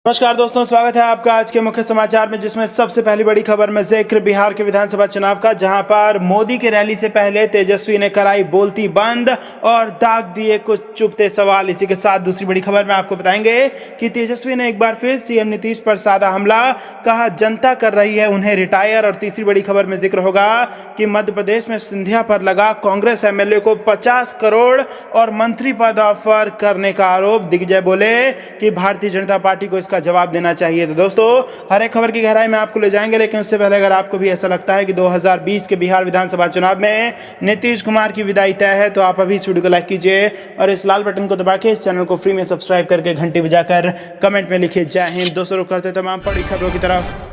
नमस्कार दोस्तों, स्वागत है आपका आज के मुख्य समाचार में, जिसमें सबसे पहली बड़ी खबर में जिक्र बिहार के विधानसभा चुनाव का, जहां पर मोदी की रैली से पहले तेजस्वी ने कराई बोलती बंद और दाग दिए कुछ चुभते सवाल। इसी के साथ दूसरी बड़ी खबर में आपको बताएंगे कि तेजस्वी ने एक बार फिर सीएम नीतीश पर साधा हमला, कहा जनता कर रही है उन्हें रिटायर। और तीसरी बड़ी खबर में जिक्र होगा कि मध्य प्रदेश में सिंधिया पर लगा कांग्रेस एमएलए को 50 करोड़ और मंत्री पद ऑफर करने का आरोप। दिग्विजय बोले कि भारतीय जनता पार्टी को का जवाब देना चाहिए। तो दोस्तों, हर एक खबर की गहराई में आपको ले जाएंगे, लेकिन उससे पहले अगर आपको भी ऐसा लगता है कि 2020 के बिहार विधानसभा चुनाव में नीतीश कुमार की विदाई तय है, तो आप अभी इस वीडियो को लाइक कीजिए और इस लाल बटन को दबा के इस चैनल को फ्री में सब्सक्राइब करके घंटी बजाकर कमेंट में लिखिए जय हिंद। दोस्तों, रुक करते तमाम बड़ी खबरों की तरफ।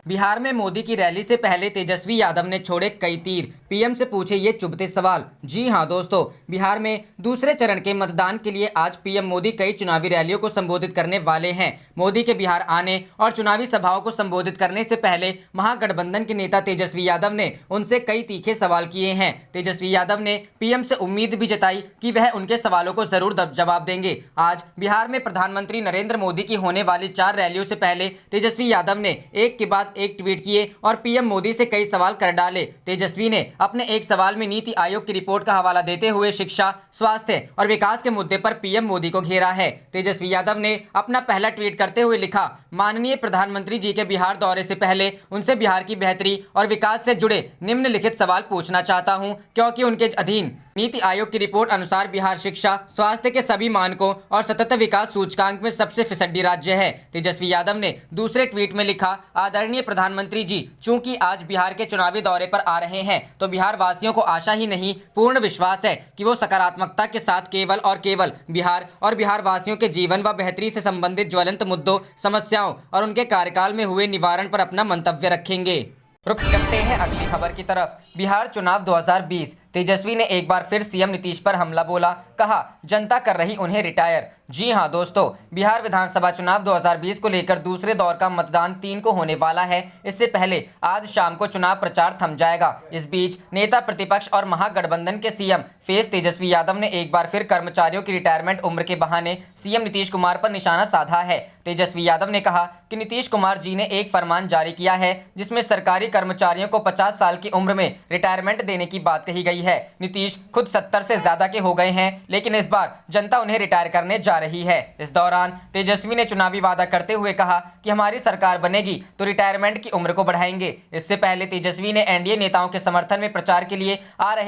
बिहार में मोदी की रैली से पहले तेजस्वी यादव ने छोड़े कई तीर, पीएम से पूछे ये चुभते सवाल। जी हां दोस्तों, बिहार में दूसरे चरण के मतदान के लिए आज पीएम मोदी कई चुनावी रैलियों को संबोधित करने वाले हैं। मोदी के बिहार आने और चुनावी सभाओं को संबोधित करने से पहले महागठबंधन के नेता तेजस्वी यादव ने उनसे कई तीखे सवाल किए हैं। तेजस्वी यादव ने पीएम से उम्मीद भी जताई कि वह उनके सवालों को जरूर जवाब देंगे। आज बिहार में प्रधानमंत्री नरेंद्र मोदी की होने वाली 4 रैलियों से पहले तेजस्वी यादव ने एक के बाद एक ट्वीट किए और पीएम मोदी से कई सवाल कर डाले। तेजस्वी ने अपने एक सवाल में नीति आयोग की रिपोर्ट का हवाला देते हुए शिक्षा, स्वास्थ्य और विकास के मुद्दे पर पीएम मोदी को घेरा है। तेजस्वी यादव ने अपना पहला ट्वीट करते हुए लिखा, माननीय प्रधानमंत्री जी के बिहार दौरे से पहले उनसे बिहार की बेहतरी और विकास से जुड़े निम्नलिखित सवाल पूछना चाहता हूं, क्योंकि उनके अधीन नीति आयोग की रिपोर्ट अनुसार बिहार शिक्षा, स्वास्थ्य के सभी मानकों और सतत विकास सूचकांक में सबसे फिसड्डी राज्य है। तेजस्वी यादव ने दूसरे ट्वीट में लिखा, आदरणीय प्रधानमंत्री जी, चूंकि आज बिहार के चुनावी दौरे पर आ रहे हैं, तो बिहार वासियों को आशा ही नहीं पूर्ण विश्वास है कि वो सकारात्मकता के साथ केवल और केवल बिहार और बिहार वासियों के जीवन व बेहतरी से संबंधित ज्वलंत मुद्दों, समस्याओं और उनके कार्यकाल में हुए निवारण पर अपना मंतव्य रखेंगे। रुख करते हैं अगली खबर की तरफ। बिहार चुनाव 2020, तेजस्वी ने एक बार फिर सीएम नीतीश पर हमला बोला, कहा जनता कर रही उन्हें रिटायर। जी हां दोस्तों, बिहार विधानसभा चुनाव 2020 को लेकर दूसरे दौर का मतदान 3 को होने वाला है। इससे पहले आज शाम को चुनाव प्रचार थम जाएगा। इस बीच नेता प्रतिपक्ष और महागठबंधन के सीएम फेस तेजस्वी यादव ने एक बार फिर कर्मचारियों की रिटायरमेंट उम्र के बहाने सीएम नीतीश कुमार पर निशाना साधा है। तेजस्वी यादव ने कहा कि नीतीश कुमार जी ने एक फरमान जारी किया है, जिसमें सरकारी कर्मचारियों को 50 साल की उम्र में रिटायरमेंट देने की बात कही गई है। नीतीश खुद 70 से ज्यादा के हो गए हैं, लेकिन इस बार जनता उन्हें रिटायर करने जा रही है। इस दौरान तेजस्वी ने चुनावी वादा करते हुए कहा कि हमारी सरकार बनेगी तो रिटायरमेंट की उम्र को बढ़ाएंगे। इससे पहले तेजस्वी ने एनडीए नेताओं के समर्थन में प्रचार के लिए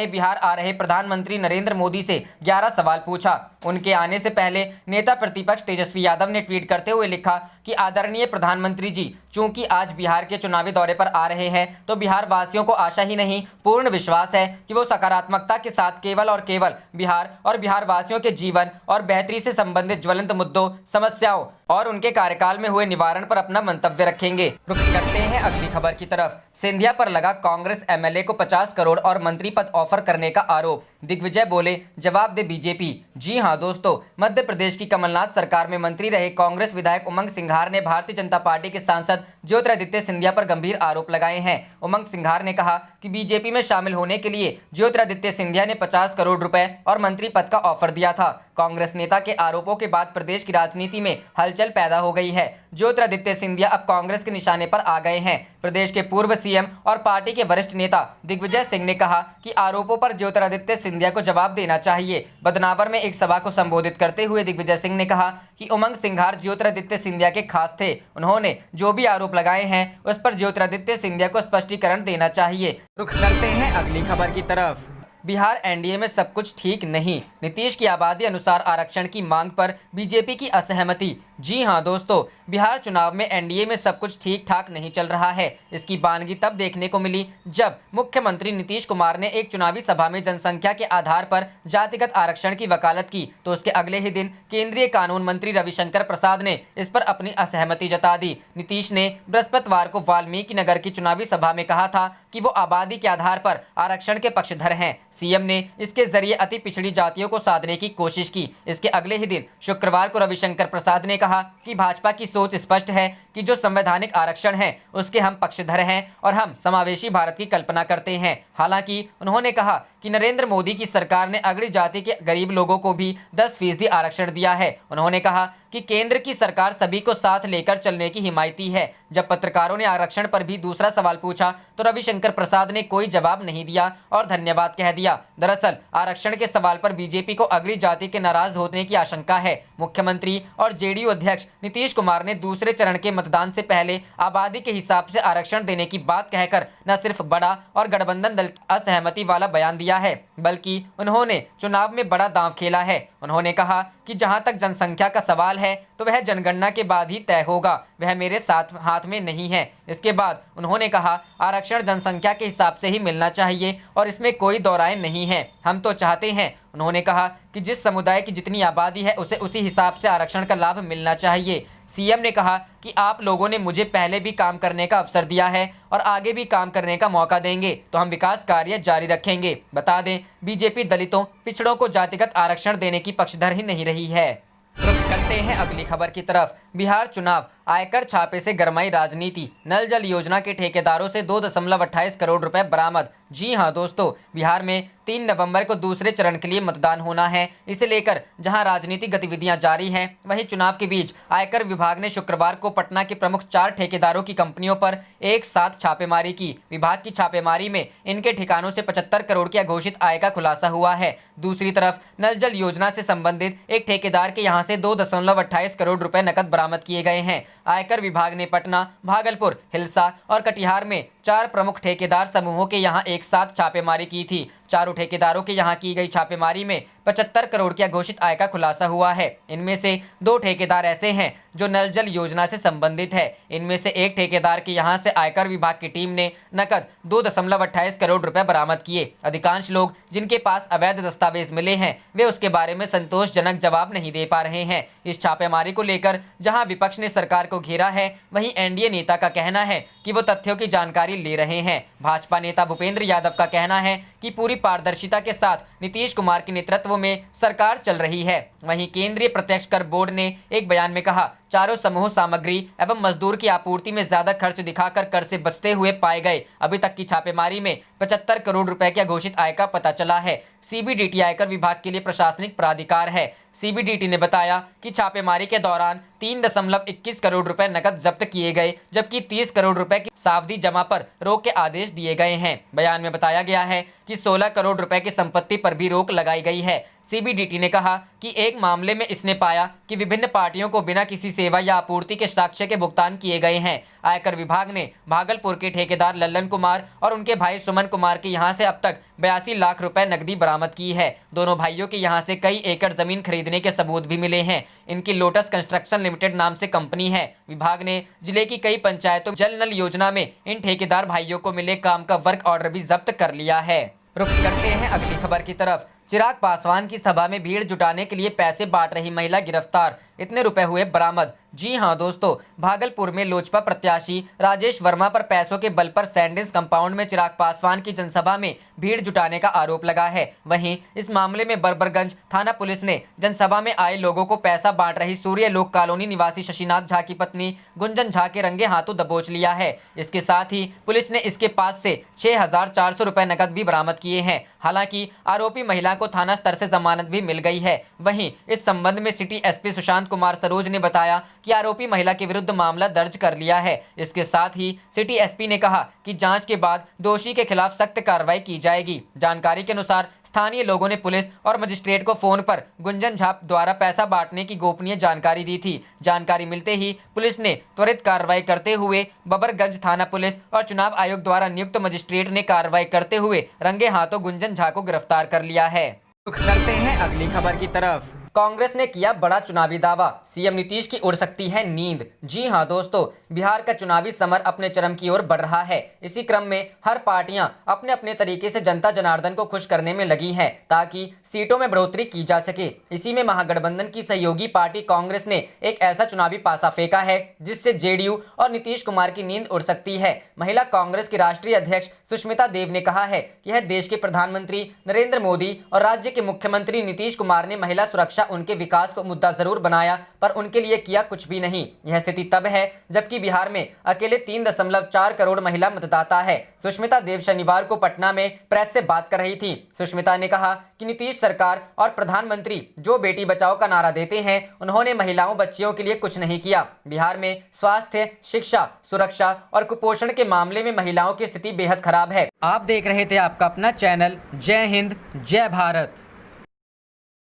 बिहार आ रहे प्रधानमंत्री नरेंद्र मोदी से 11 सवाल पूछा। उनके आने से पहले नेता प्रतिपक्ष तेजस्वी यादव ने ट्वीट करते हुए लिखा कि आदरणीय प्रधानमंत्री जी, चूंकि आज बिहार के चुनावी दौरे पर आ रहे हैं, तो बिहार वासियों को आशा ही नहीं पूर्ण विश्वास है कि वो सकारात्मकता के साथ केवल और केवल बिहार और बिहार वासियों के जीवन और बेहतरी से संबंधित ज्वलंत मुद्दों, समस्याओं और उनके कार्यकाल में हुए निवारण पर अपना मंतव्य रखेंगे। रुख करते हैं अगली खबर की तरफ। सिंधिया पर लगा कांग्रेस एमएलए को 50 करोड़ और मंत्री पद ऑफर करने का आरोप। दिग्विजय बोले, जवाब दे बीजेपी। जी हां दोस्तों, मध्य प्रदेश की कमलनाथ सरकार में मंत्री रहे कांग्रेस विधायक उमंग सिंघार ने भारतीय जनता पार्टी के सांसद ज्योतिरादित्य सिंधिया पर गंभीर आरोप लगाए हैं। उमंग सिंघार ने कहा कि बीजेपी में शामिल होने के लिए ज्योतिरादित्य सिंधिया ने 50 करोड़ रुपए और मंत्री पद का ऑफर दिया था। कांग्रेस नेता के आरोपों के बाद प्रदेश की राजनीति में हलचल पैदा हो गई है। ज्योतिरादित्य सिंधिया अब कांग्रेस के निशाने पर आ गए हैं। प्रदेश के पूर्व सीएम और पार्टी के वरिष्ठ नेता दिग्विजय सिंह ने कहा कि आरोपों पर ज्योतिरादित्य सिंधिया को जवाब देना चाहिए। बदनावर में एक सभा को संबोधित करते हुए दिग्विजय सिंह ने कहा कि उमंग सिंघार ज्योतिरादित्य सिंधिया के खास थे। उन्होंने जो भी आरोप लगाए हैं उस पर ज्योतिरादित्य सिंधिया को स्पष्टीकरण देना चाहिए। रुख करते हैं अगली खबर की तरफ। बिहार एनडीए में सब कुछ ठीक नहीं, नीतीश की आबादी अनुसार आरक्षण की मांग पर बीजेपी की असहमति। जी हां दोस्तों, बिहार चुनाव में एनडीए में सब कुछ ठीक ठाक नहीं चल रहा है। इसकी बानगी तब देखने को मिली जब मुख्यमंत्री नीतीश कुमार ने एक चुनावी सभा में जनसंख्या के आधार पर जातिगत आरक्षण की वकालत की, तो उसके अगले ही दिन केंद्रीय कानून मंत्री रविशंकर प्रसाद ने इस पर अपनी असहमति जता दी। नीतीश ने बृहस्पतिवार को वाल्मीकि नगर की चुनावी सभा में कहा था कि वो आबादी के आधार पर आरक्षण के पक्षधर हैं। सीएम ने इसके जरिए अति पिछड़ी जातियों को साधने की कोशिश की। इसके अगले ही दिन शुक्रवार को रविशंकर प्रसाद ने कहा कि भाजपा की सोच स्पष्ट है कि जो संवैधानिक आरक्षण है उसके हम पक्षधर हैं और हम समावेशी भारत की कल्पना करते हैं। हालांकि उन्होंने कहा कि नरेंद्र मोदी की सरकार ने अगड़ी जाति के गरीब लोगों को भी 10% आरक्षण दिया है। उन्होंने कहा कि केंद्र की सरकार सभी को साथ लेकर चलने की हिमायती है। जब पत्रकारों ने आरक्षण पर भी दूसरा सवाल पूछा तो रविशंकर प्रसाद ने कोई जवाब नहीं दिया और धन्यवाद कह दिया। दरअसल आरक्षण के सवाल पर बीजेपी को अगड़ी जाति के नाराज होने की आशंका है। मुख्यमंत्री और जेडीयू अध्यक्ष नीतीश कुमार ने दूसरे चरण के मतदान से पहले आबादी के हिसाब से आरक्षण देने की बात कहकर न सिर्फ बड़ा और गठबंधन दल असहमति वाला बयान दिया है, बल्कि उन्होंने चुनाव में बड़ा दांव खेला है। उन्होंने कहा कि जहां तक जनसंख्या का सवाल है तो वह जनगणना के बाद ही तय होगा, वह मेरे साथ हाथ में नहीं है। इसके बाद उन्होंने कहा आरक्षण जनसंख्या के हिसाब से ही मिलना चाहिए और इसमें कोई दो राय नहीं है, हम तो चाहते हैं। उन्होंने कहा कि जिस समुदाय की जितनी आबादी है उसे उसी हिसाब से आरक्षण का लाभ मिलना चाहिए। सीएम ने कहा कि आप लोगों ने मुझे पहले भी काम करने का अवसर दिया है और आगे भी काम करने का मौका देंगे तो हम विकास कार्य जारी रखेंगे। बता दें, बीजेपी दलितों पिछड़ों को जातिगत आरक्षण देने की पक्षधर ही नहीं रही है। रुक करते हैं अगली खबर की तरफ। बिहार चुनाव, आयकर छापे से गरमाई राजनीति। नल जल योजना के ठेकेदारों से 2.28 करोड़ रुपए बरामद। जी हां दोस्तों, बिहार में 3 नवंबर को दूसरे चरण के लिए मतदान होना है। इसे लेकर जहां राजनीतिक गतिविधियां जारी हैं, वहीं चुनाव के बीच आयकर विभाग ने शुक्रवार को पटना के प्रमुख 4 ठेकेदारों की कंपनियों पर एक साथ छापेमारी की। विभाग की छापेमारी में इनके ठिकानों से 75 करोड़ की अघोषित आय का खुलासा हुआ है। दूसरी तरफ नल जल योजना से संबंधित एक ठेकेदार के यहां से 2.28 करोड़ रुपए नकद बरामद किए गए हैं। आयकर विभाग ने पटना, भागलपुर, हिलसा और कटिहार में 4 प्रमुख ठेकेदार समूहों के यहां एक साथ छापेमारी की थी। चारों ठेकेदारों के यहां की गई छापेमारी में 75 करोड़ की घोषित आय का खुलासा हुआ है। इनमें से 2 ठेकेदार ऐसे हैं जो नल जल योजना से संबंधित है। इनमें से एक ठेकेदार के यहां से आयकर विभाग की टीम ने नकद 2.28 करोड़ रुपए बरामद किए। अधिकांश लोग जिनके पास अवैध दस्तावेज मिले हैं वे उसके बारे में संतोषजनक जवाब नहीं दे पा रहे हैं। इस छापेमारी को लेकर जहां विपक्ष ने सरकार को घेरा है, वहीं एनडीए नेता का कहना है कि वो तथ्यों की जानकारी ले रहे हैं। भाजपा नेता भूपेंद्र यादव का कहना है कि पूरी पारदर्शिता के साथ नीतीश कुमार के नेतृत्व में सरकार चल रही है। वहीं केंद्रीय प्रत्यक्ष कर बोर्ड ने एक बयान में कहा, चारों समूह सामग्री एवं मजदूर की आपूर्ति में ज्यादा खर्च दिखाकर कर से बचते हुए पाए गए। अभी तक की छापेमारी में 75 करोड़ रुपए की घोषित आय का पता चला है। सीबीडीटी आयकर विभाग के लिए प्रशासनिक प्राधिकार है। सीबीडीटी ने बताया कि छापेमारी के दौरान 3.21 करोड़ रुपए नकद जब्त किए गए, जबकि 30 करोड़ रुपए की सावधि जमा पर रोक के आदेश दिए गए हैं। बयान में बताया गया है कि 16 करोड़ रुपए की संपत्ति पर भी रोक लगाई गई है। सीबीडीटी ने कहा कि एक मामले में इसने पाया कि विभिन्न पार्टियों को बिना किसी सेवा या आपूर्ति के साक्ष्य के भुगतान किए गए हैं। आयकर विभाग ने भागलपुर के ठेकेदार लल्लन कुमार और उनके भाई सुमन कुमार के यहां से अब तक 82 लाख रुपए नकदी बरामद की है। दोनों भाइयों के यहां से कई एकड़ जमीन खरीदने के सबूत भी मिले हैं। इनकी लोटस कंस्ट्रक्शन लिमिटेड नाम से कंपनी है। विभाग ने जिले की कई पंचायतों जल नल योजना में इन ठेकेदार भाइयों को मिले काम का वर्क ऑर्डर भी जब्त कर लिया है। रुक करते हैं अगली खबर की तरफ। चिराग पासवान की सभा में भीड़ जुटाने के लिए पैसे बांट रही महिला गिरफ्तार, इतने रुपए हुए बरामद। जी हां दोस्तों, भागलपुर में लोजपा प्रत्याशी राजेश वर्मा पर पैसों के बल पर सैंडिस कंपाउंड में चिराग पासवान की जनसभा में भीड़ जुटाने का आरोप लगा है। वहीं इस मामले में बरबरगंज थाना पुलिस ने जनसभा में आए लोगों को पैसा बांट रही सूर्य लोक कॉलोनी निवासी शशिनाथ झा की पत्नी गुंजन झा के रंगे हाथों दबोच लिया है। इसके साथ ही पुलिस ने इसके पास से 6,400 रुपए नकद भी बरामद किए हैं। हालांकि आरोपी महिला को थाना स्तर से जमानत भी मिल गई है। वहीं इस संबंध में सिटी एसपी सुशांत कुमार सरोज ने बताया कि आरोपी महिला के विरुद्ध मामला दर्ज कर लिया है। इसके साथ ही सिटी एसपी ने कहा कि जांच के बाद दोषी के खिलाफ सख्त कार्रवाई की जाएगी। जानकारी के अनुसार स्थानीय लोगों ने पुलिस और मजिस्ट्रेट को फोन पर गुंजन झा द्वारा पैसा बांटने की गोपनीय जानकारी दी थी। जानकारी मिलते ही पुलिस ने त्वरित कार्रवाई करते हुए बबरगंज थाना पुलिस और चुनाव आयोग द्वारा नियुक्त मजिस्ट्रेट ने कार्रवाई करते हुए रंगे हाथों गुंजन झा को गिरफ्तार कर लिया है। रुख करते हैं अगली खबर की तरफ। कांग्रेस ने किया बड़ा चुनावी दावा, सीएम नीतीश की उड़ सकती है नींद। जी हां दोस्तों, बिहार का चुनावी समर अपने चरम की ओर बढ़ रहा है। इसी क्रम में हर पार्टियां अपने अपने तरीके से जनता जनार्दन को खुश करने में लगी हैं ताकि सीटों में बढ़ोतरी की जा सके। इसी में महागठबंधन की सहयोगी पार्टी कांग्रेस ने एक ऐसा चुनावी पासा फेंका है जिससे जेडीयू और नीतीश कुमार की नींद उड़ सकती है। महिला कांग्रेस की राष्ट्रीय अध्यक्ष सुष्मिता देव ने कहा है कि यह देश के प्रधानमंत्री नरेंद्र मोदी और राज्य के मुख्यमंत्री नीतीश कुमार ने महिला सुरक्षा उनके विकास को मुद्दा जरूर बनाया पर उनके लिए किया कुछ भी नहीं। यह स्थिति तब है जबकि बिहार में अकेले 3.4 करोड़ महिला मतदाता है। सुष्मिता देव शनिवार को पटना में प्रेस से बात कर रही थी। सुष्मिता ने कहा कि नीतीश सरकार और प्रधानमंत्री जो बेटी बचाओ का नारा देते हैं, उन्होंने महिलाओं बच्चियों के लिए कुछ नहीं किया। बिहार में स्वास्थ्य, शिक्षा, सुरक्षा और कुपोषण के मामले में महिलाओं की स्थिति बेहद खराब है। आप देख रहे थे आपका अपना चैनल जय हिंद जय भारत।